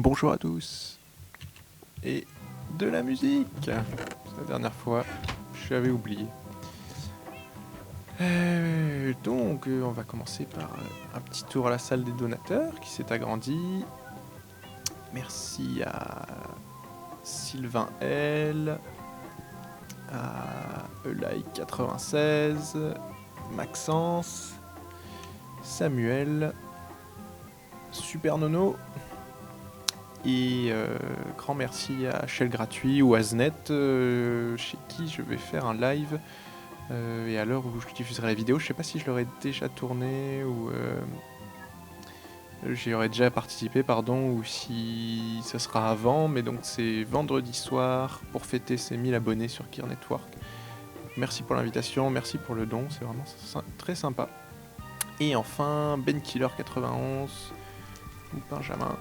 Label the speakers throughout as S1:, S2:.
S1: Bonjour à tous. Et de la musique. La dernière fois, j'avais oublié. On va commencer par un petit tour à la salle des donateurs qui s'est agrandie. Merci à Sylvain L, à Elai96, Maxence, Samuel, Super Nono. Et grand merci à Shell Gratuit ou à Znet, chez qui je vais faire un live. Et à l'heure où je diffuserai la vidéo, je sais pas si je l'aurais déjà tourné ou j'y aurais déjà participé, pardon, ou si ça sera avant. Mais donc c'est vendredi soir pour fêter ses 1000 abonnés sur Gear Network. Merci pour l'invitation, merci pour le don, c'est vraiment très sympa. Et enfin, BenKiller91 ou Benjamin.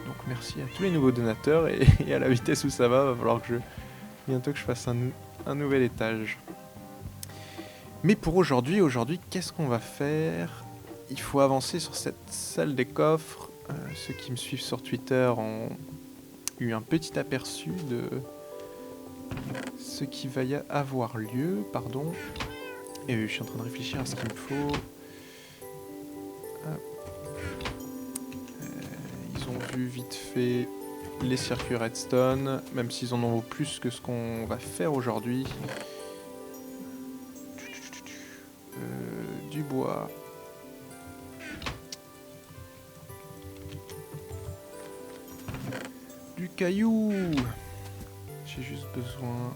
S1: Donc merci à tous les nouveaux donateurs et à la vitesse où ça va falloir que bientôt que je fasse un nouvel étage. Mais pour aujourd'hui, qu'est-ce qu'on va faire? Il faut avancer sur cette salle des coffres. Ceux qui me suivent sur Twitter ont eu un petit aperçu de ce qui va y avoir lieu, pardon. Et je suis en train de réfléchir à ce qu'il me faut. Ils ont vu vite fait les circuits Redstone, même s'ils en ont plus que ce qu'on va faire aujourd'hui. Du bois. Du caillou. J'ai juste besoin...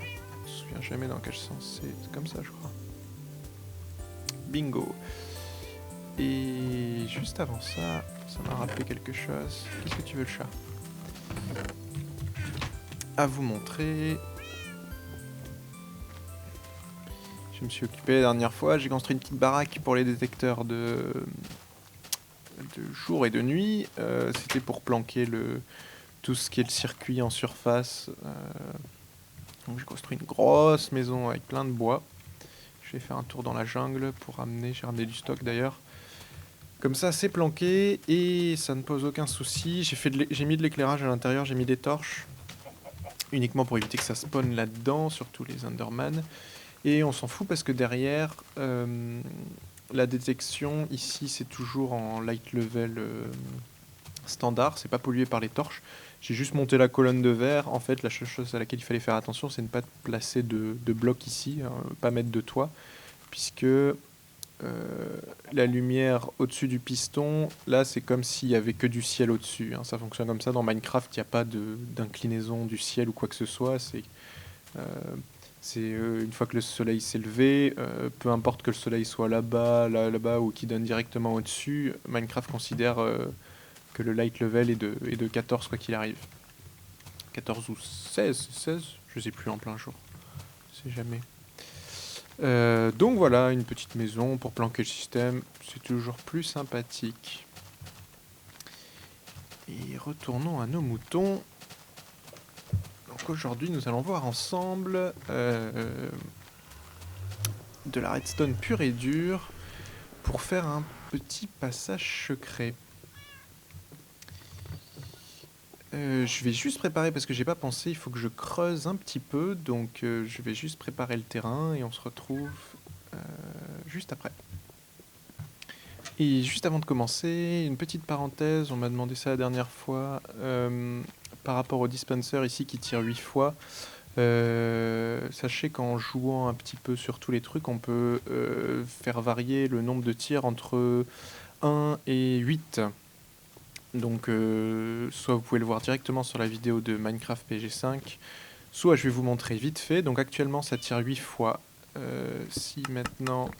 S1: Je me souviens jamais dans quel sens c'est comme ça, je crois. Bingo. Et juste avant ça, ça m'a rappelé quelque chose. Qu'est-ce que tu veux, le chat? À vous montrer. Je me suis occupé la dernière fois, j'ai construit une petite baraque pour les détecteurs de jour et de nuit. C'était pour planquer tout ce qui est le circuit en surface. Donc j'ai construit une grosse maison avec plein de bois. Je vais faire un tour dans la jungle pour ramener, j'ai ramené du stock d'ailleurs. Comme ça, c'est planqué et ça ne pose aucun souci. J'ai mis de l'éclairage à l'intérieur, j'ai mis des torches. Uniquement pour éviter que ça spawn là-dedans, surtout les Enderman. Et on s'en fout parce que derrière, la détection, ici, c'est toujours en light level standard. C'est pas pollué par les torches. J'ai juste monté la colonne de verre. En fait, la seule chose à laquelle il fallait faire attention, c'est ne pas placer de blocs ici, hein, pas mettre de toit. Puisque la lumière au-dessus du piston, là c'est comme s'il y avait que du ciel au-dessus, hein. Ça fonctionne comme ça. Dans Minecraft, il n'y a pas d'inclinaison du ciel ou quoi que ce soit. C'est une fois que le soleil s'est levé, peu importe que le soleil soit là-bas ou qui donne directement au-dessus, Minecraft considère que le light level est de 14 quoi qu'il arrive. 14 ou 16, je sais plus en plein jour. Je sais jamais. Donc voilà, une petite maison pour planquer le système, c'est toujours plus sympathique. Et retournons à nos moutons. Donc aujourd'hui, nous allons voir ensemble de la redstone pure et dure pour faire un petit passage secret. Je vais juste préparer parce que j'ai pas pensé, il faut que je creuse un petit peu, donc je vais juste préparer le terrain et on se retrouve juste après. Et juste avant de commencer, une petite parenthèse, on m'a demandé ça la dernière fois, par rapport au dispenser ici qui tire 8 fois. Sachez qu'en jouant un petit peu sur tous les trucs, on peut faire varier le nombre de tirs entre 1 et 8. Donc soit vous pouvez le voir directement sur la vidéo de Minecraft PG5, soit je vais vous montrer vite fait. Donc actuellement ça tire 8 fois. Si maintenant...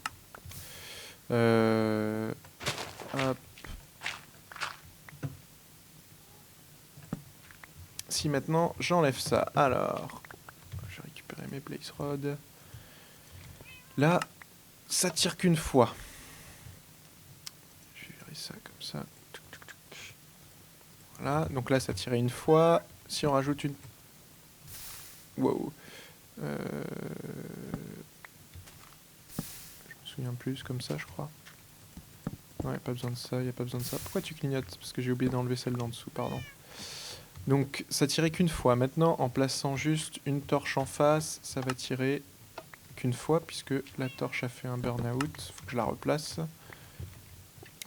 S1: hop. Si maintenant j'enlève ça, alors... Je vais récupérer mes blaze rods. Là, ça tire qu'une fois. Je vais virer ça comme ça. Voilà, donc là ça tirait une fois. Si on rajoute une... Wow. Je me souviens plus, comme ça je crois. Ouais, pas besoin de ça, il n'y a pas besoin de ça. Pourquoi tu clignotes? Parce que j'ai oublié d'enlever celle d'en dessous, pardon. Donc ça tirait qu'une fois. Maintenant, en plaçant juste une torche en face, ça va tirer qu'une fois, puisque la torche a fait un burn-out. Faut que je la replace.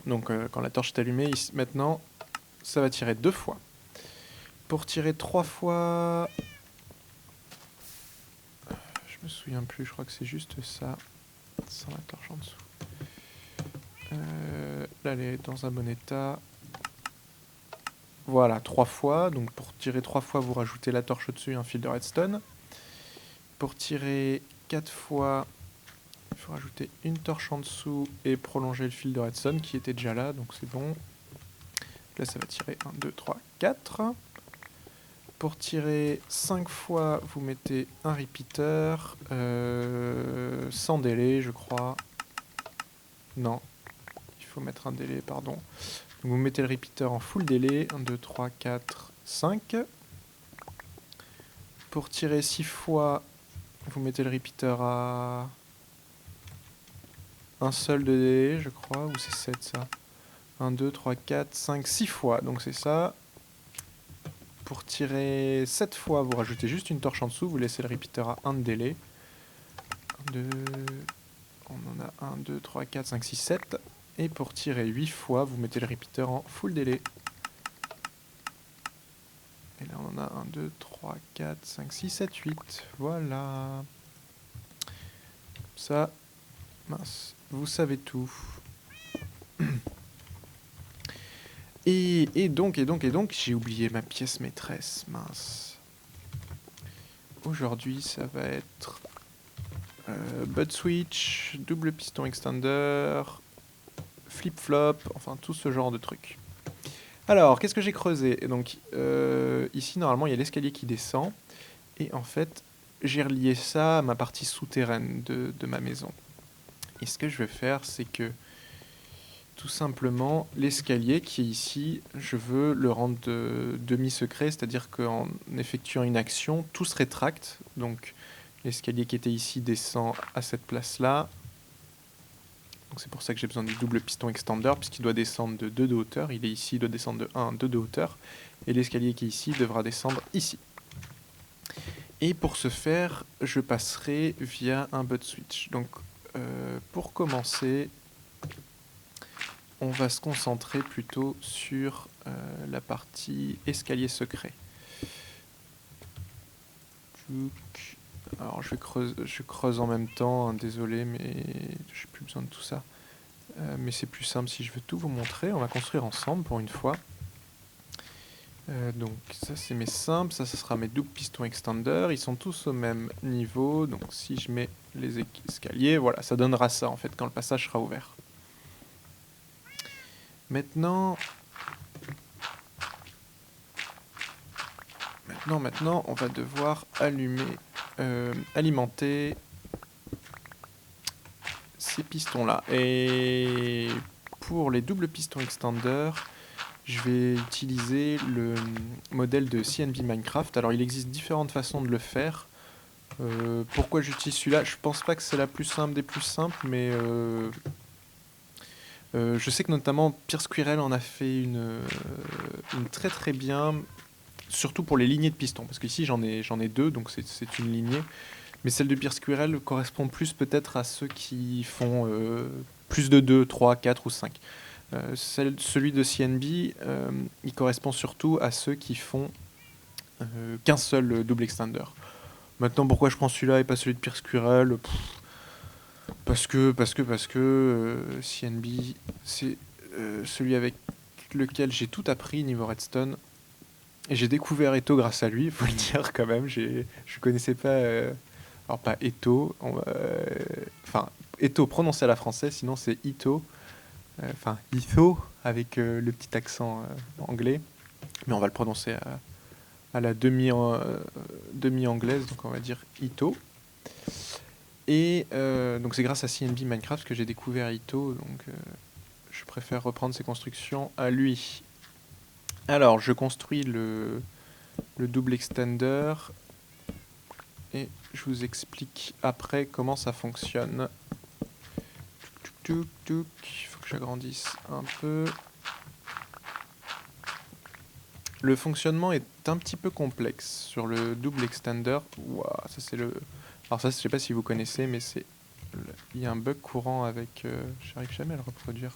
S1: Donc quand la torche est allumée, ici, maintenant, ça va tirer 2 fois. Pour tirer 3 fois... Je me souviens plus, je crois que c'est juste ça. Sans la torche en dessous. Là, elle est dans un bon état. Voilà, 3 fois. Donc pour tirer 3 fois, vous rajoutez la torche au-dessus et un fil de redstone. Pour tirer 4 fois, il faut rajouter une torche en dessous et prolonger le fil de redstone qui était déjà là, donc c'est bon. Là, ça va tirer 1, 2, 3, 4. Pour tirer 5 fois, vous mettez un repeater, sans délai, je crois. Non, il faut mettre un délai, pardon. Donc vous mettez le repeater en full délai, 1, 2, 3, 4, 5. Pour tirer 6 fois, vous mettez le repeater à un seul de délai, je crois, ou c'est 7 ça. 1, 2, 3, 4, 5, 6 fois, donc c'est ça. Pour tirer 7 fois, vous rajoutez juste une torche en dessous, vous laissez le repeater à 1 de délai. 1, 2, on en a 1, 2, 3, 4, 5, 6, 7. Et pour tirer 8 fois, vous mettez le repeater en full délai. Et là on en a 1, 2, 3, 4, 5, 6, 7, 8. Voilà. Ça, mince, vous savez tout. Et donc, j'ai oublié ma pièce maîtresse, mince. Aujourd'hui, ça va être butt switch, double piston extender, flip-flop, enfin tout ce genre de trucs. Alors, qu'est-ce que j'ai creusé? Donc, ici, normalement, il y a l'escalier qui descend. Et en fait, j'ai relié ça à ma partie souterraine de ma maison. Et ce que je vais faire, c'est que tout simplement, l'escalier qui est ici, je veux le rendre demi-secret, c'est-à-dire qu'en effectuant une action, tout se rétracte. Donc l'escalier qui était ici descend à cette place-là. Donc c'est pour ça que j'ai besoin du double piston extender, puisqu'il doit descendre de 2 de hauteur. Il est ici, il doit descendre de 1, 2 de hauteur. Et l'escalier qui est ici devra descendre ici. Et pour ce faire, je passerai via un butt switch. Donc pour commencer, on va se concentrer plutôt sur la partie escalier secret. Alors je creuse en même temps, hein, désolé, mais j'ai plus besoin de tout ça. Mais c'est plus simple si je veux tout vous montrer. On va construire ensemble pour une fois. Donc ça c'est mes simples, ça sera mes doubles pistons extender. Ils sont tous au même niveau, donc si je mets les escaliers, voilà, ça donnera ça en fait quand le passage sera ouvert. Maintenant, on va devoir alimenter ces pistons-là. Et pour les doubles pistons extender, je vais utiliser le modèle de CNB Minecraft. Alors il existe différentes façons de le faire. Pourquoi j'utilise celui-là? Je pense pas que c'est la plus simple des plus simples, mais je sais que notamment Pierre Squirrel en a fait une très très bien, surtout pour les lignées de pistons, parce qu'ici j'en ai 2, donc c'est une lignée. Mais celle de Pierre Squirrel correspond plus peut-être à ceux qui font plus de 2, 3, 4 ou 5. Celui de CNB, il correspond surtout à ceux qui font qu'un seul double extender. Maintenant, pourquoi je prends celui-là et pas celui de Pierre Squirrel? Parce que CNB, c'est celui avec lequel j'ai tout appris niveau redstone. Et j'ai découvert Eto grâce à lui, il faut le dire quand même. Je connaissais pas... alors pas Eto, enfin Eto prononcé à la française, sinon c'est Ito. Enfin Itho avec le petit accent anglais. Mais on va le prononcer à la demi-anglaise, donc on va dire Ito. Et donc c'est grâce à CNB Minecraft que j'ai découvert Ito, donc je préfère reprendre ses constructions à lui. Alors je construis le double extender et je vous explique après comment ça fonctionne. Il faut que que j'agrandisse un peu. Le fonctionnement est un petit peu complexe sur le double extender. Ouah, ça c'est le... Alors ça, je sais pas si vous connaissez, mais c'est... Il y a un bug courant avec... J'arrive jamais à le reproduire.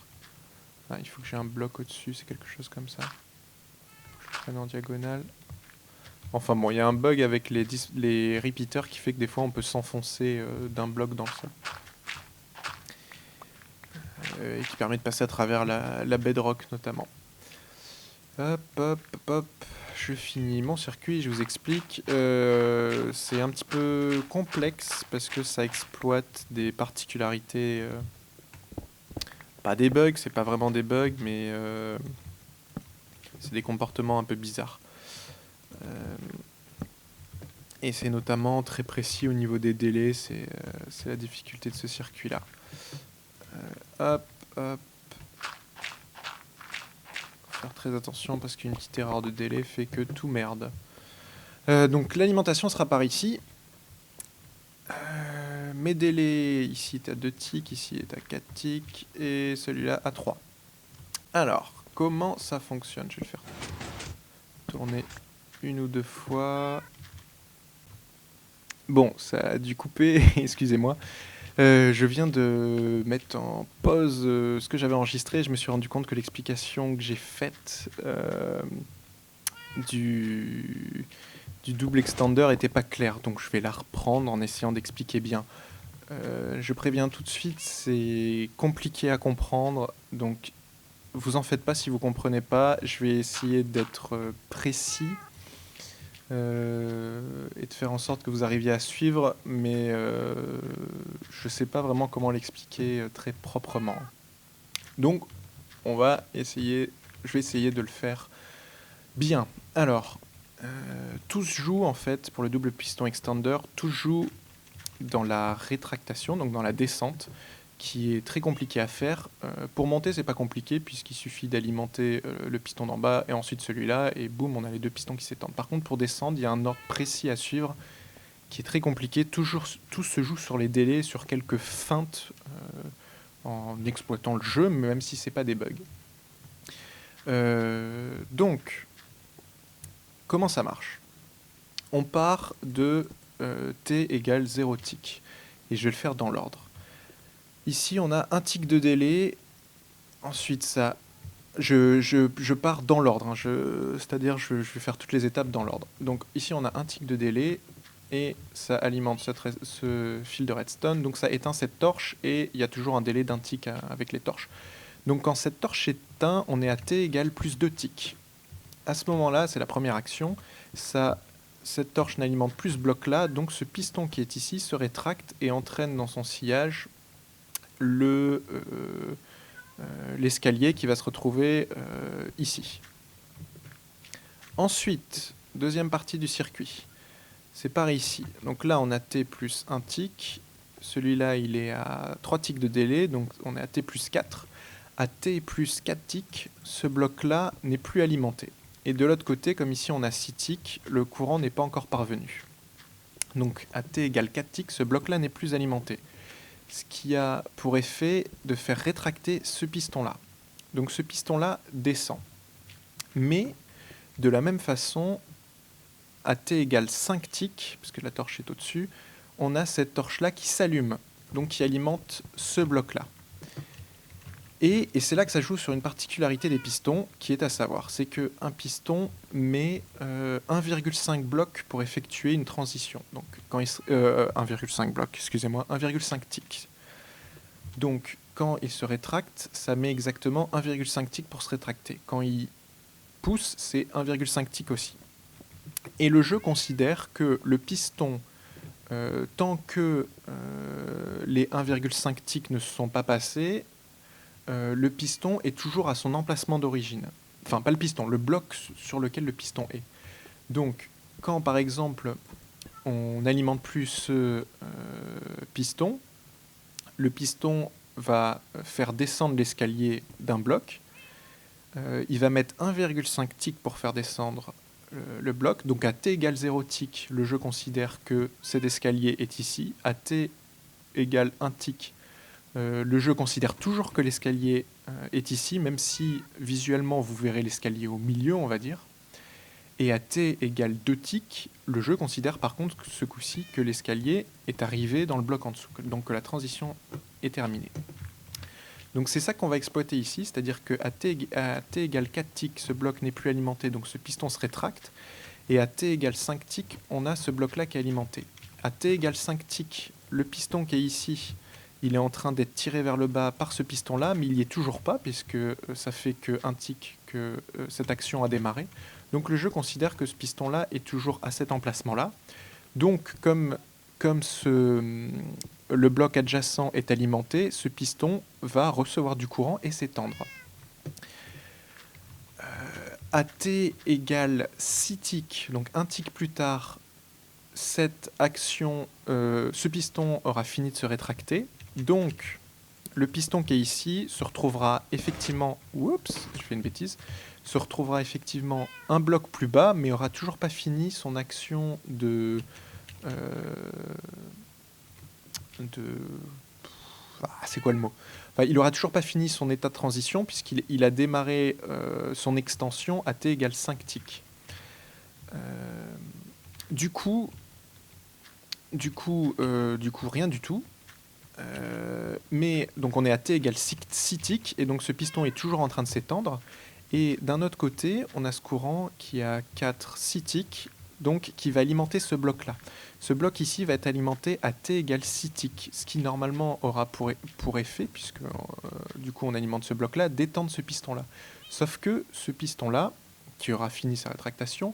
S1: Ah, il faut que j'ai un bloc au-dessus, c'est quelque chose comme ça. Je le prenne en diagonale. Enfin bon, il y a un bug avec les repeaters qui fait que des fois on peut s'enfoncer d'un bloc dans le sol. Et qui permet de passer à travers la bedrock notamment. Hop, hop, hop. Je finis mon circuit, je vous explique. C'est un petit peu complexe parce que ça exploite des particularités. Pas des bugs, c'est pas vraiment des bugs, mais c'est des comportements un peu bizarres. Et c'est notamment très précis au niveau des délais, c'est la difficulté de ce circuit-là. Hop, hop. Faut faire très attention parce qu'une petite erreur de délai fait que tout merde. Donc l'alimentation sera par ici. Mes délais, ici est à 2 ticks, ici est à 4 ticks, et celui-là à 3. Alors, comment ça fonctionne? Je vais le faire tourner une ou deux fois. Bon, ça a dû couper, excusez-moi. Je viens de mettre en pause ce que j'avais enregistré. Je me suis rendu compte que l'explication que j'ai faite du double extender n'était pas claire. Donc je vais la reprendre en essayant d'expliquer bien. Je préviens tout de suite, c'est compliqué à comprendre. Donc vous en faites pas si vous comprenez pas. Je vais essayer d'être précis. Et de faire en sorte que vous arriviez à suivre, mais je sais pas vraiment comment l'expliquer très proprement. Donc, je vais essayer de le faire bien. Alors, tout se joue en fait, pour le double piston extender, tout se joue dans la rétractation, donc dans la descente, qui est très compliqué à faire. Pour monter, c'est pas compliqué, puisqu'il suffit d'alimenter le piston d'en bas et ensuite celui-là, et boum, on a les deux pistons qui s'étendent. Par contre, pour descendre, il y a un ordre précis à suivre qui est très compliqué. Tout se joue sur les délais, sur quelques feintes en exploitant le jeu, même si c'est pas des bugs. Donc, comment ça marche? On part de t égale 0 tick, et je vais le faire dans l'ordre. Ici, on a un tick de délai. Ensuite, ça, je pars dans l'ordre. Hein, c'est-à-dire, je vais faire toutes les étapes dans l'ordre. Donc ici, on a un tick de délai et ça alimente ce fil de redstone. Donc ça éteint cette torche et il y a toujours un délai d'un tick avec les torches. Donc quand cette torche éteint, on est à t égale plus 2 ticks. À ce moment-là, c'est la première action. Cette torche n'alimente plus ce bloc-là. Donc ce piston qui est ici se rétracte et entraîne dans son sillage l'escalier qui va se retrouver ici. Ensuite, deuxième partie du circuit, c'est par ici. Donc là, on a t plus 1 tick. Celui-là, il est à 3 ticks de délai, donc on est à t plus 4. À t plus 4 ticks, ce bloc-là n'est plus alimenté. Et de l'autre côté, comme ici on a 6 ticks, le courant n'est pas encore parvenu. Donc à t égale 4 ticks, ce bloc-là n'est plus alimenté. Ce qui a pour effet de faire rétracter ce piston-là. Donc ce piston-là descend. Mais de la même façon, à t égale 5 ticks, puisque la torche est au-dessus, on a cette torche-là qui s'allume, donc qui alimente ce bloc-là. Et c'est là que ça joue sur une particularité des pistons, qui est à savoir, c'est qu'un piston met 1,5 blocs pour effectuer une transition. Donc, 1,5 blocs, excusez-moi, 1,5 ticks. Donc, quand il se rétracte, ça met exactement 1,5 ticks pour se rétracter. Quand il pousse, c'est 1,5 ticks aussi. Et le jeu considère que le piston, tant que les 1,5 ticks ne se sont pas passés, le piston est toujours à son emplacement d'origine. Enfin, pas le piston, le bloc sur lequel le piston est. Donc, quand par exemple, on n'alimente plus ce piston, le piston va faire descendre l'escalier d'un bloc. Il va mettre 1,5 tick pour faire descendre le bloc. Donc à t égale 0 tick, le jeu considère que cet escalier est ici. À t égale 1 tick, le jeu considère toujours que l'escalier est ici, même si visuellement vous verrez l'escalier au milieu, on va dire. Et à t égale 2 ticks, le jeu considère par contre ce coup-ci que l'escalier est arrivé dans le bloc en dessous, donc que la transition est terminée. Donc c'est ça qu'on va exploiter ici, c'est-à-dire qu'à t égale 4 ticks, ce bloc n'est plus alimenté, donc ce piston se rétracte. Et à t égale 5 ticks, on a ce bloc-là qui est alimenté. À t égale 5 ticks, le piston qui est ici, il est en train d'être tiré vers le bas par ce piston-là, mais il n'y est toujours pas, puisque ça fait qu'un tick que cette action a démarré. Donc le jeu considère que ce piston-là est toujours à cet emplacement-là. Donc comme le bloc adjacent est alimenté, ce piston va recevoir du courant et s'étendre. À t égale 6 ticks, donc un tick plus tard, cette action, ce piston aura fini de se rétracter. Donc le piston qui est ici se retrouvera effectivement, oups, je fais une bêtise, se retrouvera effectivement un bloc plus bas, mais aura toujours pas fini son action de c'est quoi le mot? Enfin, il aura toujours pas fini son état de transition puisqu'il a démarré son extension à t égale 5 ticks. Du coup, rien du tout. Mais donc on est à t égale 6 ticks et donc ce piston est toujours en train de s'étendre. Et d'un autre côté, on a ce courant qui a 6 ticks, donc qui va alimenter ce bloc-là. Ce bloc ici va être alimenté à t égale 6 ticks, ce qui normalement aura pour effet, puisque du coup on alimente ce bloc-là, d'étendre ce piston-là. Sauf que ce piston-là, qui aura fini sa rétractation,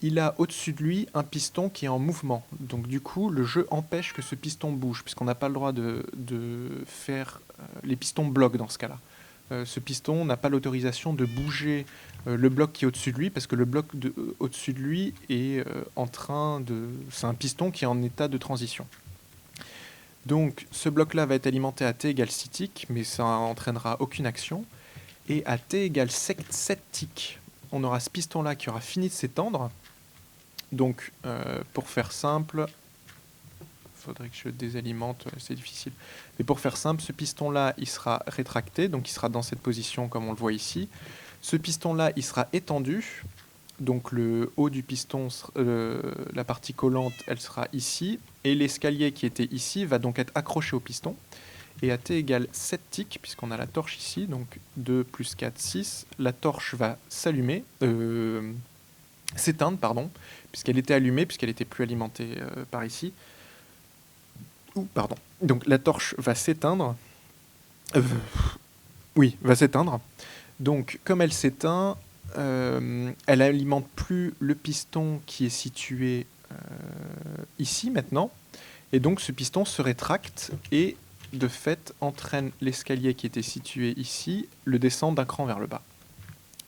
S1: il a au-dessus de lui un piston qui est en mouvement. Donc du coup, le jeu empêche que ce piston bouge, puisqu'on n'a pas le droit de faire... les pistons bloquent dans ce cas-là. Ce piston n'a pas l'autorisation de bouger le bloc qui est au-dessus de lui, parce que le bloc au-dessus de lui est en train de... C'est un piston qui est en état de transition. Donc ce bloc-là va être alimenté à t égale 6 ticks, mais ça n'entraînera aucune action. Et à t égale 7 ticks, on aura ce piston-là qui aura fini de s'étendre. Donc pour faire simple... faudrait que je désalimente, c'est difficile. Mais pour faire simple, ce piston-là, il sera rétracté, donc il sera dans cette position comme on le voit ici. Ce piston-là, il sera étendu, donc le haut du piston, la partie collante, elle sera ici, et l'escalier qui était ici va donc être accroché au piston. Et à t égale 7 ticks, puisqu'on a la torche ici, donc 2 plus 4, 6, la torche va s'allumer, s'éteindre, pardon, puisqu'elle était allumée, puisqu'elle n'était plus alimentée par ici. Pardon. Donc la torche va s'éteindre. Oui, va s'éteindre. Donc comme elle s'éteint, elle alimente plus le piston qui est situé ici maintenant. Et donc ce piston se rétracte et de fait entraîne l'escalier qui était situé ici, le descend d'un cran vers le bas.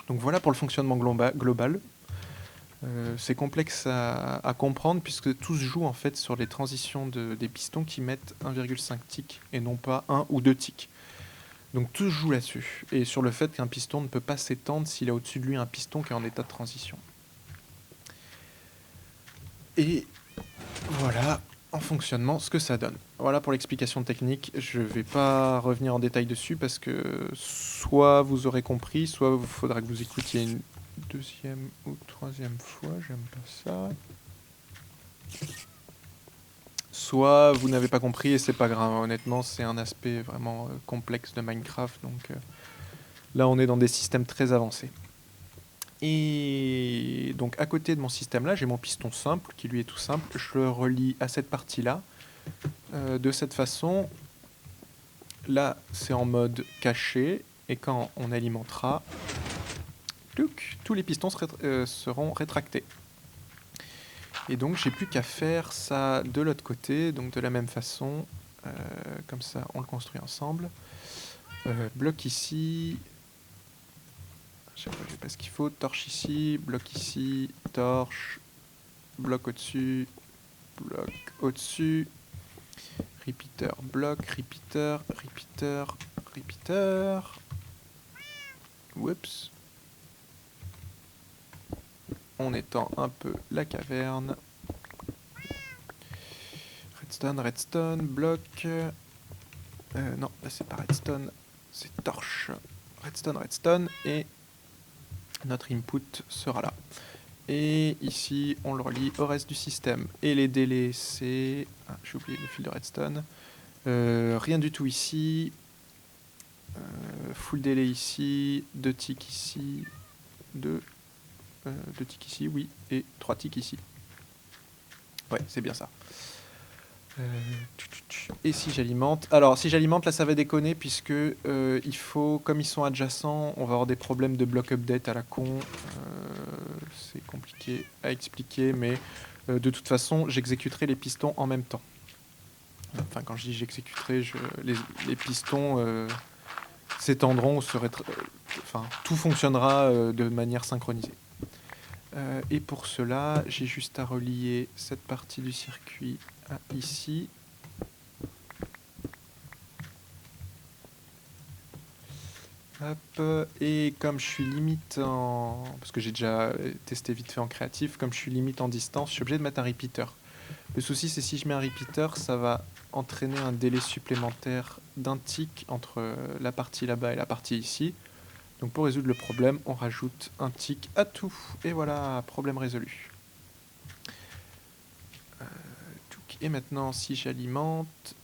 S1: Donc voilà pour le fonctionnement global. C'est complexe à comprendre puisque tout se joue en fait sur les transitions des pistons qui mettent 1,5 tick et non pas 1 ou 2 ticks. Donc tout se joue là-dessus. Et sur le fait qu'un piston ne peut pas s'étendre s'il a au-dessus de lui un piston qui est en état de transition. Et voilà en fonctionnement ce que ça donne. Voilà pour l'explication technique. Je ne vais pas revenir en détail dessus parce que soit vous aurez compris, soit il faudra que vous écoutiez une deuxième ou troisième fois, j'aime pas ça. Soit vous n'avez pas compris et c'est pas grave. Honnêtement, c'est un aspect vraiment complexe de Minecraft, donc là on est dans des systèmes très avancés. Et donc à côté de mon système là, j'ai mon piston simple qui lui est tout simple. Je le relie à cette partie là de cette façon. Là c'est en mode caché et quand on alimentera, tous les pistons seront rétractés. Et donc j'ai plus qu'à faire ça de l'autre côté, donc de la même façon, comme ça on le construit ensemble. Bloc ici, je sais pas ce qu'il faut, torche ici, bloc ici, torche, bloc au-dessus, bloc au-dessus, repeater, bloc, repeater, repeater, repeater. Oups. On étend un peu la caverne. Redstone, bloc. Non, là c'est pas redstone, c'est torche. redstone, redstone, et notre input sera là. Et ici, on le relie au reste du système. Et les délais, c'est... Ah, j'ai oublié le fil de redstone. Rien du tout ici. Full délai ici. 2 ticks ici. 2 ticks ici, oui. Et 3 ticks ici. Ouais, c'est bien ça. Et si j'alimente... Alors, si j'alimente, là, ça va déconner, puisque il faut, comme ils sont adjacents, on va avoir des problèmes de block update à la con. C'est compliqué à expliquer, mais de toute façon, j'exécuterai les pistons en même temps. Enfin, quand je dis j'exécuterai, les pistons s'étendront, enfin, tout fonctionnera de manière synchronisée. Et pour cela, j'ai juste à relier cette partie du circuit à ici. Hop, et comme je suis limite en... Parce que j'ai déjà testé vite fait en créatif, comme je suis limite en distance, je suis obligé de mettre un repeater. Le souci, c'est si je mets un repeater, ça va entraîner un délai supplémentaire d'un tick entre la partie là-bas et la partie ici. Donc pour résoudre le problème, on rajoute un tick à tout. Et voilà, problème résolu. Et maintenant, si j'alimente,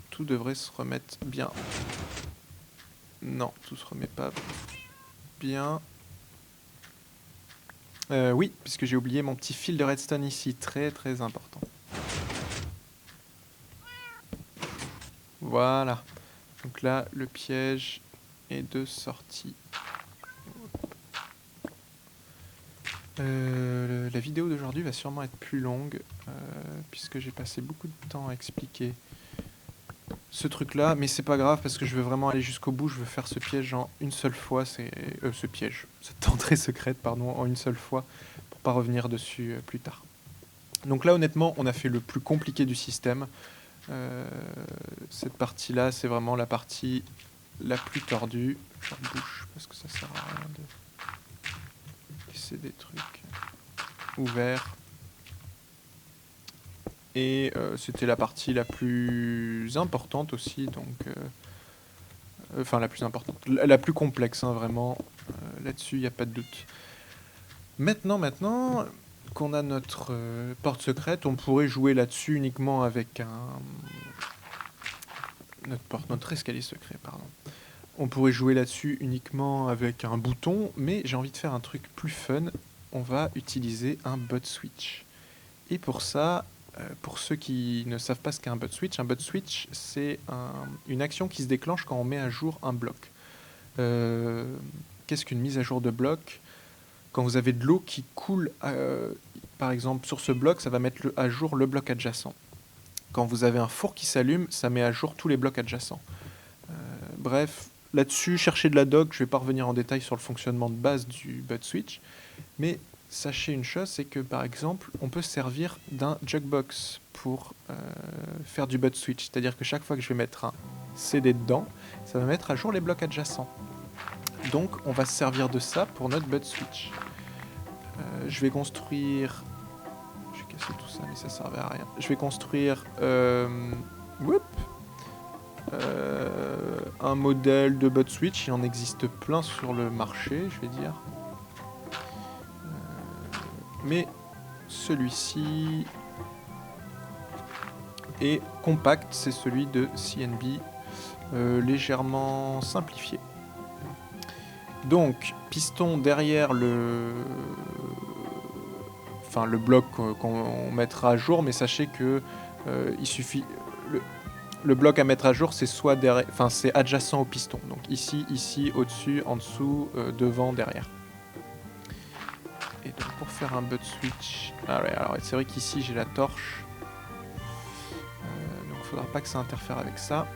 S1: tout devrait se remettre bien. Non, tout se remet pas bien. Oui, puisque j'ai oublié mon petit fil de redstone ici, très très important. Voilà. Donc là, le piège est de sortie. La vidéo d'aujourd'hui va sûrement être plus longue, puisque j'ai passé beaucoup de temps à expliquer ce truc-là, mais c'est pas grave, parce que je veux vraiment aller jusqu'au bout, je veux faire ce piège en une seule fois, cette entrée secrète, pardon, en une seule fois, pour pas revenir dessus plus tard. Donc là, honnêtement, on a fait le plus compliqué du système. Cette partie-là, c'est vraiment la partie la plus tordue. Je rebouche, parce que ça sert à rien de laisser des trucs ouverts. Et c'était la partie la plus importante aussi, donc... Enfin, la plus importante. La plus complexe, hein, vraiment. Là-dessus, il n'y a pas de doute. Maintenant qu'on a notre porte secrète, on pourrait jouer là-dessus uniquement avec notre escalier secret, pardon. On pourrait jouer là-dessus uniquement avec un bouton, mais j'ai envie de faire un truc plus fun. On va utiliser un bot switch. Et pour ça, pour ceux qui ne savent pas ce qu'est un bot switch, c'est une action qui se déclenche quand on met à jour un bloc. Qu'est-ce qu'une mise à jour de bloc ? Quand vous avez de l'eau qui coule, par exemple, sur ce bloc, ça va mettre à jour le bloc adjacent. Quand vous avez un four qui s'allume, ça met à jour tous les blocs adjacents. Bref, là-dessus, cherchez de la doc, je ne vais pas revenir en détail sur le fonctionnement de base du bot switch, mais sachez une chose, c'est que par exemple, on peut se servir d'un jugbox pour faire du bot switch. C'est-à-dire que chaque fois que je vais mettre un CD dedans, ça va mettre à jour les blocs adjacents. Donc on va se servir de ça pour notre bot switch. Je vais construire... J'ai cassé tout ça, mais ça servait à rien. Je vais construire... un modèle de bot switch, il en existe plein sur le marché, je vais dire. Mais celui-ci est compact, c'est celui de CNB, légèrement simplifié. Donc, piston derrière le bloc qu'on mettra à jour, mais sachez que il suffit... Le bloc à mettre à jour, c'est soit derrière, c'est adjacent au piston. Donc ici, au-dessus, en dessous, devant, derrière. Et donc pour faire un bot switch... Ah ouais, alors c'est vrai qu'ici j'ai la torche. Donc il faudra pas que ça interfère avec ça.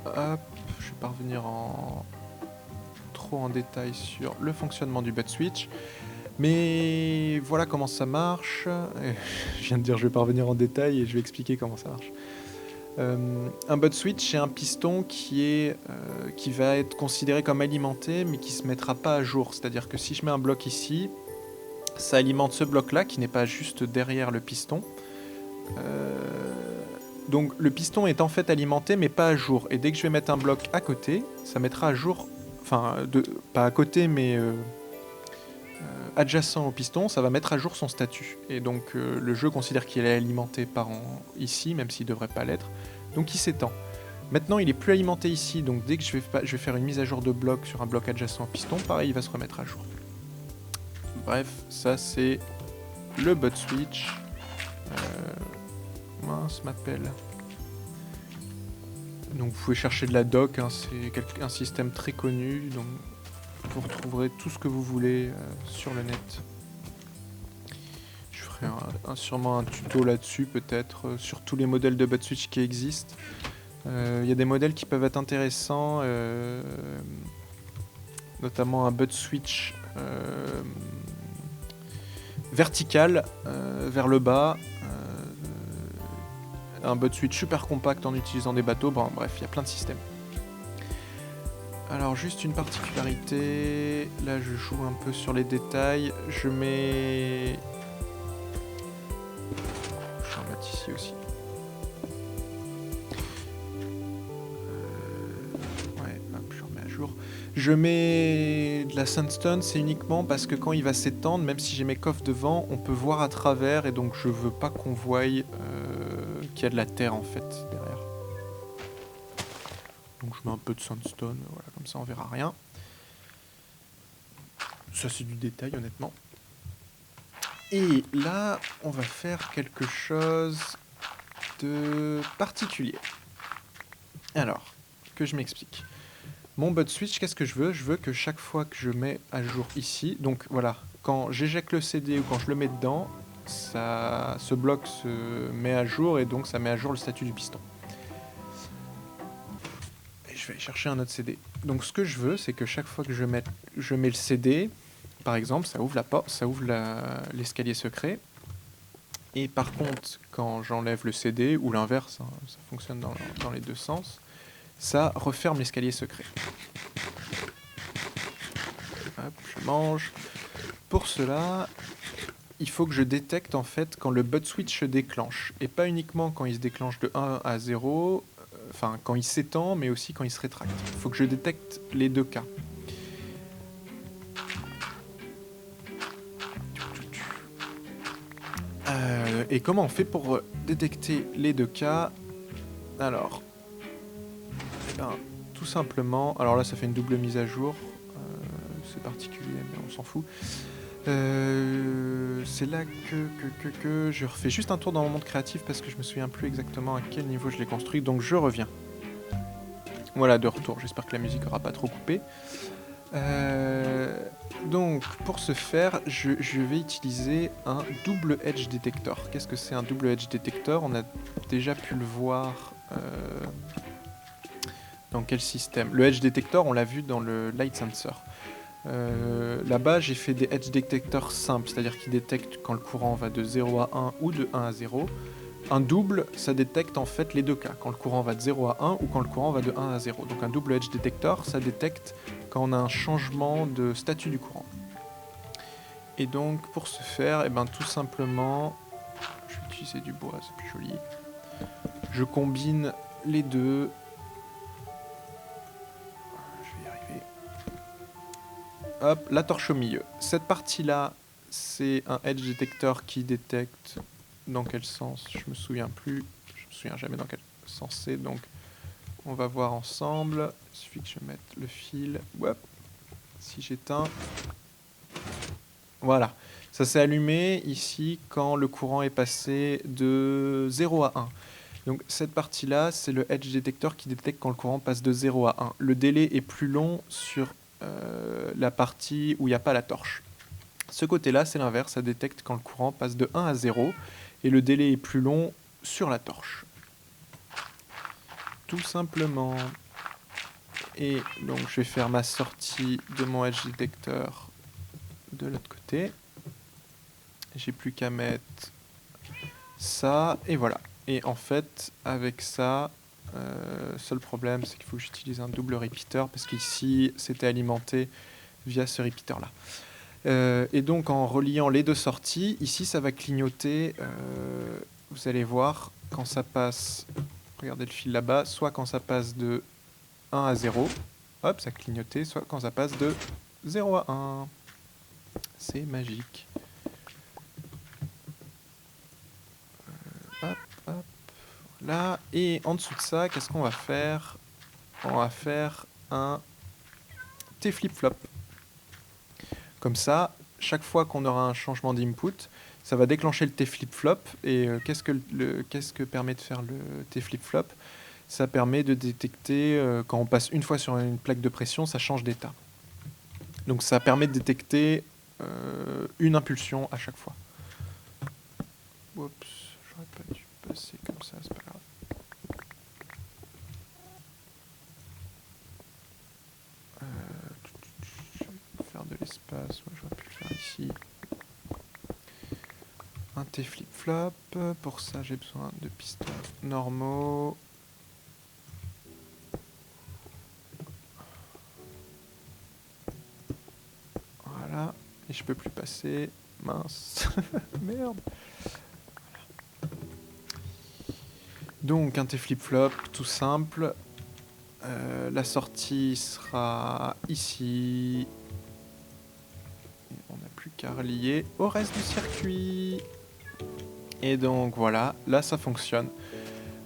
S1: Hop, je vais pas revenir trop en détail sur le fonctionnement du bot switch. Mais voilà comment ça marche. Je viens de dire je vais pas revenir en détail et je vais expliquer comment ça marche. Un bot switch, c'est un piston qui va être considéré comme alimenté, mais qui ne se mettra pas à jour. C'est-à-dire que si je mets un bloc ici, ça alimente ce bloc-là, qui n'est pas juste derrière le piston. Donc le piston est en fait alimenté mais pas à jour. Et dès que je vais mettre un bloc à côté, ça mettra à jour, enfin pas à côté mais adjacent au piston, ça va mettre à jour son statut. Et donc le jeu considère qu'il est alimenté par ici, même s'il ne devrait pas l'être. Donc il s'étend. Maintenant il est plus alimenté ici, donc dès que je vais faire une mise à jour de bloc sur un bloc adjacent au piston, pareil il va se remettre à jour. Bref, ça c'est le bot switch. Mince, m'appelle. Donc vous pouvez chercher de la doc, hein, c'est un système très connu, donc vous retrouverez tout ce que vous voulez sur le net. Je ferai sûrement un tuto là-dessus peut-être, sur tous les modèles de bot switch qui existent. Il y a des modèles qui peuvent être intéressants, notamment un bot switch vertical vers le bas, un bot switch super compact en utilisant des bateaux, bon, bref, il y a plein de systèmes. Alors juste une particularité, là je joue un peu sur les détails, je mets... Je vais en mettre ici aussi. Ouais, hop, je remets à jour. Je mets de la sandstone, c'est uniquement parce que quand il va s'étendre, même si j'ai mes coffres devant, on peut voir à travers et donc je veux pas qu'on voie qu'il y a de la terre en fait derrière. Donc je mets un peu de sandstone, voilà, comme ça on verra rien. Ça c'est du détail honnêtement. Et là, on va faire quelque chose de particulier. Alors, que je m'explique. Mon bot switch, qu'est-ce que je veux? Je veux que chaque fois que je mets à jour ici, donc voilà, quand j'éjecte le CD ou quand je le mets dedans, ce bloc se met à jour et donc ça met à jour le statut du piston. Et je vais aller chercher un autre CD. Donc ce que je veux, c'est que chaque fois que je mets le CD, par exemple, ça ouvre la porte, ça ouvre l'escalier secret. Et par contre, quand j'enlève le CD, ou l'inverse, hein, ça fonctionne dans les deux sens, ça referme l'escalier secret. Hop, je mange. Pour cela, il faut que je détecte en fait quand le bot switch se déclenche. Et pas uniquement quand il se déclenche de 1 à 0, enfin quand il s'étend, mais aussi quand il se rétracte. Il faut que je détecte les deux cas. Et comment on fait pour détecter les deux cas? Alors, tout simplement, alors là ça fait une double mise à jour, c'est particulier mais on s'en fout. C'est là que je refais juste un tour dans mon monde créatif parce que je me souviens plus exactement à quel niveau je l'ai construit, donc je reviens. Voilà, de retour, j'espère que la musique aura pas trop coupé. Donc pour ce faire, je vais utiliser un double edge detector. Qu'est-ce que c'est un double edge detector? On a déjà pu le voir dans quel système? Le edge detector, on l'a vu dans le light sensor. Là-bas, j'ai fait des edge detectors simples, c'est-à-dire qui détectent quand le courant va de 0 à 1 ou de 1 à 0. Un double, ça détecte en fait les deux cas, quand le courant va de 0 à 1 ou quand le courant va de 1 à 0. Donc un double edge detector, ça détecte quand on a un changement de statut du courant. Et donc pour ce faire, eh ben, tout simplement, je vais utiliser du bois, c'est plus joli. Je combine les deux. Je vais y arriver. Hop, la torche au milieu. Cette partie-là, c'est un edge detector qui détecte dans quel sens, je me souviens plus. Je me souviens jamais dans quel sens c'est, donc on va voir ensemble. Il suffit que je mette le fil. Hop. Si j'éteins. Voilà. Ça s'est allumé ici quand le courant est passé de 0 à 1. Donc cette partie-là, c'est le edge detector qui détecte quand le courant passe de 0 à 1. Le délai est plus long sur la partie où il n'y a pas la torche. Ce côté-là, c'est l'inverse, ça détecte quand le courant passe de 1 à 0 et le délai est plus long sur la torche. Tout simplement. Et donc je vais faire ma sortie de mon edge detector de l'autre côté. J'ai plus qu'à mettre ça et voilà. Et en fait, avec ça, seul problème, c'est qu'il faut que j'utilise un double repeater parce qu'ici, c'était alimenté via ce repeater-là. Et donc, en reliant les deux sorties, ici, ça va clignoter, vous allez voir, quand ça passe, regardez le fil là-bas, soit quand ça passe de 1 à 0, hop, ça clignotait, soit quand ça passe de 0 à 1. C'est magique. Hop, hop, là. Et en dessous de ça, qu'est-ce qu'on va faire? On va faire un T flip-flop. Comme ça, chaque fois qu'on aura un changement d'input, ça va déclencher le T flip-flop. Et qu'est-ce que permet de faire le T flip-flop? Ça permet de détecter, quand on passe une fois sur une plaque de pression, ça change d'état. Donc ça permet de détecter une impulsion à chaque fois. Oups, j'aurais pas dû passer comme ça, c'est pas grave. Je vais faire de l'espace, j'aurais pu le faire ici. Un T flip-flop, pour ça j'ai besoin de pistons normaux. Voilà, et je peux plus passer, mince, merde. Donc un T flip-flop, tout simple. La sortie sera ici. Et on n'a plus qu'à relier au reste du circuit. Et donc voilà, là ça fonctionne.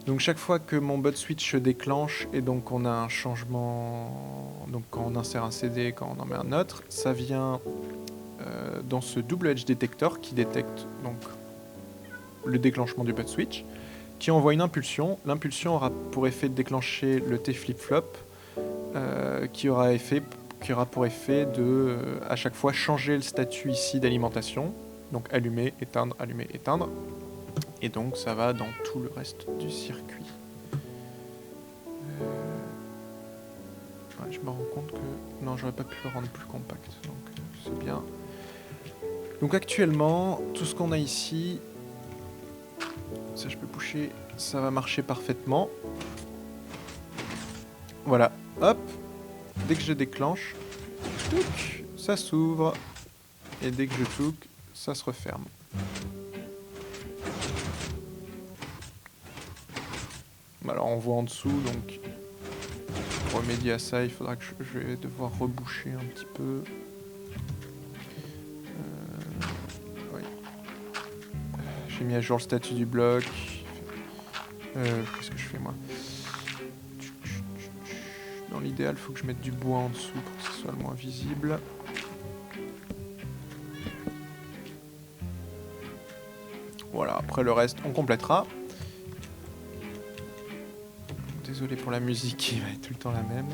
S1: Donc chaque fois que mon bot switch se déclenche et donc on a un changement, donc quand on insère un CD, quand on en met un autre, ça vient dans ce double edge detector qui détecte donc le déclenchement du bot switch, qui envoie une impulsion. L'impulsion aura pour effet de déclencher le T flip-flop, qui aura pour effet de à chaque fois changer le statut ici d'alimentation, donc allumer, éteindre, allumer, éteindre. Et donc ça va dans tout le reste du circuit. Ouais, je me rends compte que... Non, j'aurais pas pu le rendre plus compact, donc c'est bien. Donc actuellement, tout ce qu'on a ici, ça je peux pusher, ça va marcher parfaitement. Voilà, hop, dès que je déclenche, touc, ça s'ouvre. Et dès que je touc, ça se referme. Alors on voit en dessous, donc pour remédier à ça, il faudra que je vais devoir reboucher un petit peu. Oui. J'ai mis à jour le statut du bloc. Qu'est-ce que je fais moi? Dans l'idéal, il faut que je mette du bois en dessous pour que ce soit le moins visible. Voilà, après le reste, on complétera. Désolé pour la musique qui va être tout le temps la même.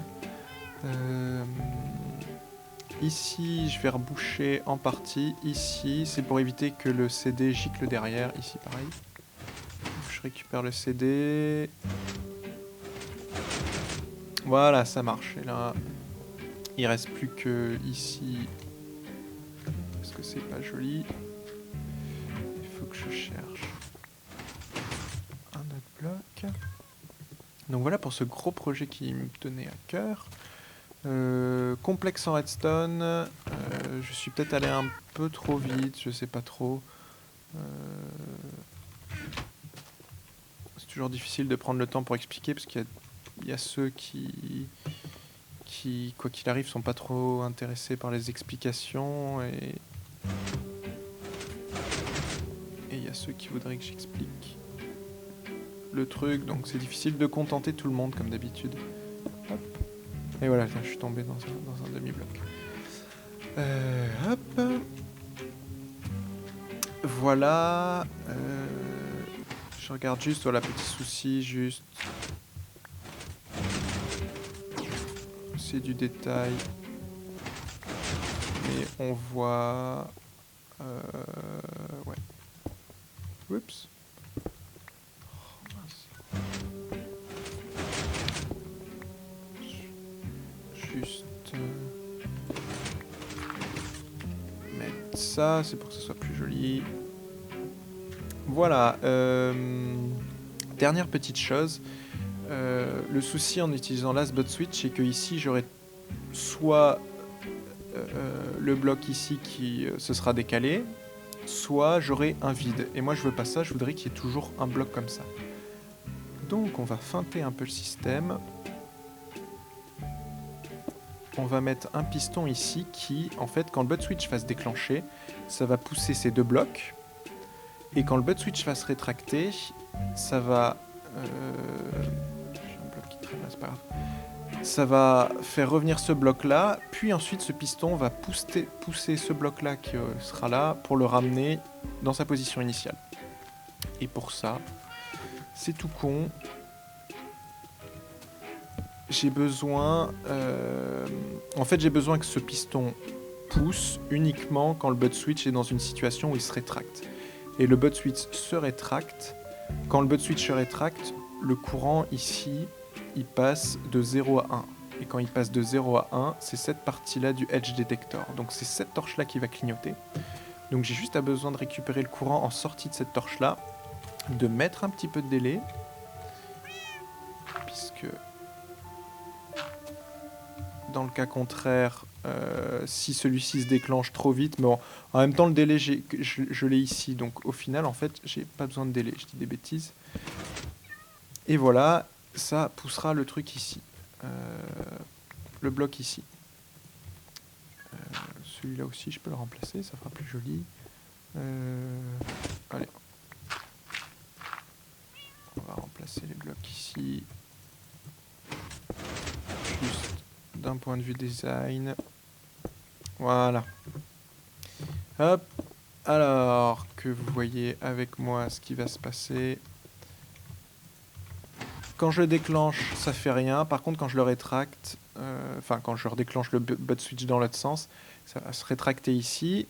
S1: Ici, je vais reboucher en partie. Ici, c'est pour éviter que le CD gicle derrière. Ici, pareil. Donc, je récupère le CD. Voilà, ça marche. Et là, il reste plus que ici. Parce que c'est pas joli. Il faut que je cherche un autre bloc. Donc voilà pour ce gros projet qui me tenait à cœur. Complexe en redstone. Je suis peut-être allé un peu trop vite, je sais pas trop. C'est toujours difficile de prendre le temps pour expliquer parce qu'il y a ceux qui, quoi qu'il arrive, sont pas trop intéressés par les explications et il y a ceux qui voudraient que j'explique le truc, donc c'est difficile de contenter tout le monde comme d'habitude. Hop. Et voilà, je suis tombé dans un demi-bloc. Hop. Voilà. Je regarde juste, voilà, petit souci, juste. C'est du détail. Mais on voit... ouais. Oups. Juste... mettre ça, c'est pour que ce soit plus joli. Voilà. Dernière petite chose. Le souci en utilisant l'Asbot Switch, c'est que ici j'aurai soit le bloc ici qui se sera décalé, soit j'aurai un vide. Et moi je veux pas ça, je voudrais qu'il y ait toujours un bloc comme ça. Donc on va feinter un peu le système. On va mettre un piston ici qui, en fait, quand le bud switch va se déclencher, ça va pousser ces deux blocs. Et quand le bud switch va se rétracter, ça va... J'ai un bloc qui traîne, c'est pas grave. Ça va faire revenir ce bloc-là, puis ensuite ce piston va pousser ce bloc-là qui sera là pour le ramener dans sa position initiale. Et pour ça, c'est tout con. J'ai besoin... En fait, j'ai besoin que ce piston pousse uniquement quand le bud switch est dans une situation où il se rétracte. Et le bud switch se rétracte. Quand le bud switch se rétracte, le courant ici, il passe de 0 à 1. Et quand il passe de 0 à 1, c'est cette partie-là du edge detector. Donc c'est cette torche-là qui va clignoter. Donc j'ai juste besoin de récupérer le courant en sortie de cette torche-là, de mettre un petit peu de délai, puisque dans le cas contraire, si celui-ci se déclenche trop vite, mais en même temps le délai je l'ai ici, donc au final en fait j'ai pas besoin de délai, je dis des bêtises. Et voilà, ça poussera le truc ici, le bloc ici. Celui-là aussi je peux le remplacer, ça fera plus joli. Allez, on va remplacer les blocs ici, juste d'un point de vue design. Voilà. Hop. Alors que vous voyez avec moi ce qui va se passer. Quand je le déclenche, ça fait rien. Par contre, quand je le rétracte, enfin quand je redéclenche le bud switch dans l'autre sens, ça va se rétracter ici.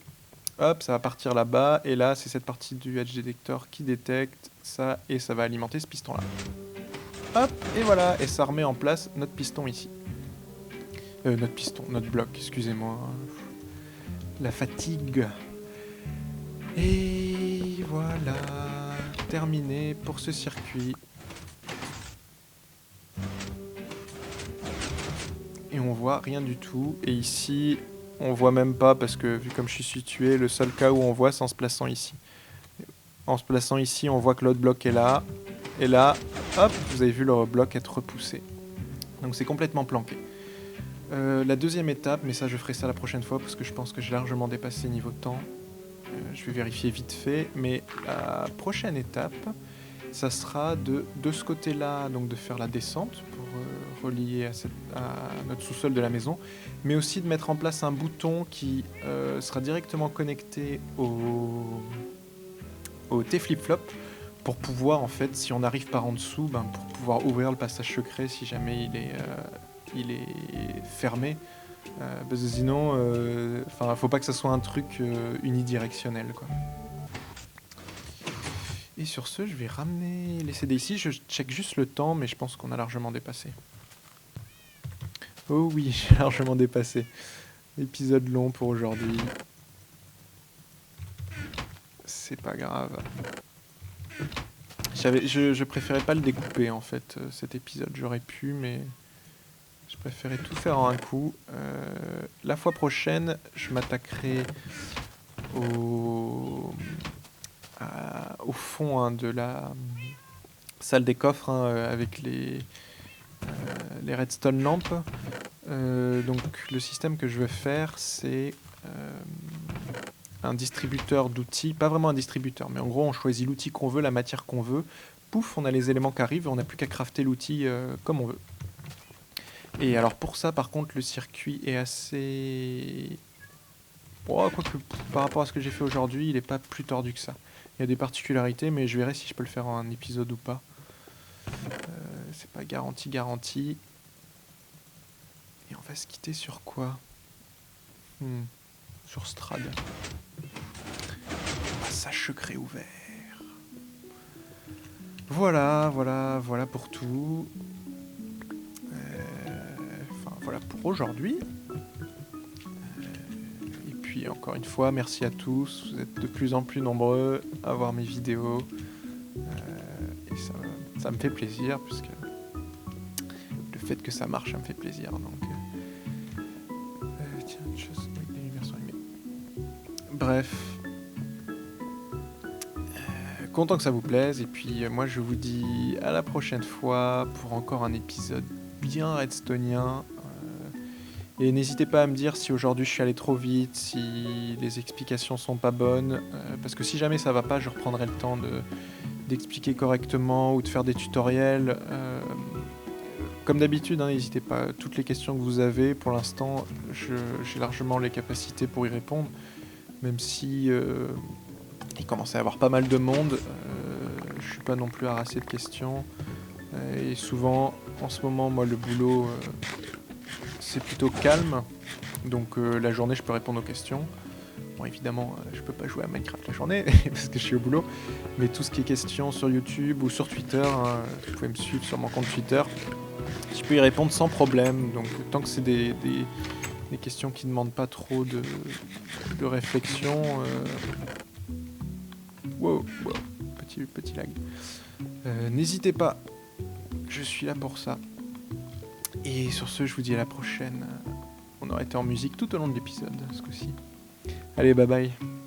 S1: Hop, ça va partir là-bas. Et là, c'est cette partie du edge detector qui détecte ça et ça va alimenter ce piston-là. Hop, et voilà. Et ça remet en place notre piston ici. Notre bloc, excusez-moi. La fatigue. Et voilà, terminé pour ce circuit. Et on voit rien du tout. Et ici, on voit même pas parce que vu comme je suis situé, le seul cas où on voit, c'est en se plaçant ici. En se plaçant ici, on voit que l'autre bloc est là. Et là, hop, vous avez vu le bloc être repoussé. Donc c'est complètement planqué. La deuxième étape, mais ça je ferai ça la prochaine fois parce que je pense que j'ai largement dépassé niveau temps. Je vais vérifier vite fait, mais la prochaine étape, ça sera de ce côté-là, donc de faire la descente pour relier à notre sous-sol de la maison, mais aussi de mettre en place un bouton qui sera directement connecté au T-flip-flop pour pouvoir, en fait, si on arrive par en dessous, pour pouvoir ouvrir le passage secret si jamais il est fermé. Parce que sinon, faut pas que ça soit un truc unidirectionnel, quoi. Et sur ce, je vais ramener les CD ici. Je check juste le temps, mais je pense qu'on a largement dépassé. Oh oui, j'ai largement dépassé. Épisode long pour aujourd'hui. C'est pas grave. Je préférais pas le découper, en fait, cet épisode. J'aurais pu, mais... je préférais tout faire en un coup. La fois prochaine, je m'attaquerai au fond de la salle des coffres avec les redstone lampes. Donc le système que je vais faire, c'est un distributeur d'outils. Pas vraiment un distributeur, mais en gros on choisit l'outil qu'on veut, la matière qu'on veut. Pouf, on a les éléments qui arrivent, on n'a plus qu'à crafter l'outil comme on veut. Et alors pour ça, par contre, le circuit est assez... bon, quoique par rapport à ce que j'ai fait aujourd'hui, il n'est pas plus tordu que ça. Il y a des particularités, mais je verrai si je peux le faire en un épisode ou pas. C'est pas garanti. Et on va se quitter sur quoi? Sur Strad. Passage secret ouvert. Voilà pour tout. Voilà pour aujourd'hui. Et puis encore une fois, merci à tous. Vous êtes de plus en plus nombreux à voir mes vidéos. Et ça me fait plaisir, puisque le fait que ça marche, ça me fait plaisir. Donc, tiens, une chose, les lumières sont allumées. Bref. content que ça vous plaise. Et puis moi je vous dis à la prochaine fois pour encore un épisode bien redstonien. Et n'hésitez pas à me dire si aujourd'hui je suis allé trop vite, si les explications sont pas bonnes. Parce que si jamais ça va pas, je reprendrai le temps d'expliquer correctement ou de faire des tutoriels. Comme d'habitude, hein, n'hésitez pas, toutes les questions que vous avez, pour l'instant, j'ai largement les capacités pour y répondre, même si il commence à y avoir pas mal de monde, je suis pas non plus harassé de questions, et souvent, en ce moment, moi, le boulot, c'est plutôt calme, donc la journée, je peux répondre aux questions. Bon, évidemment, je peux pas jouer à Minecraft la journée, parce que je suis au boulot, mais tout ce qui est questions sur YouTube ou sur Twitter, hein, vous pouvez me suivre sur mon compte Twitter, je peux y répondre sans problème. Donc tant que c'est des questions qui ne demandent pas trop de réflexion. Wow, petit lag. N'hésitez pas, je suis là pour ça. Et sur ce, je vous dis à la prochaine. On aura été en musique tout au long de l'épisode ce coup-ci. Allez, bye bye.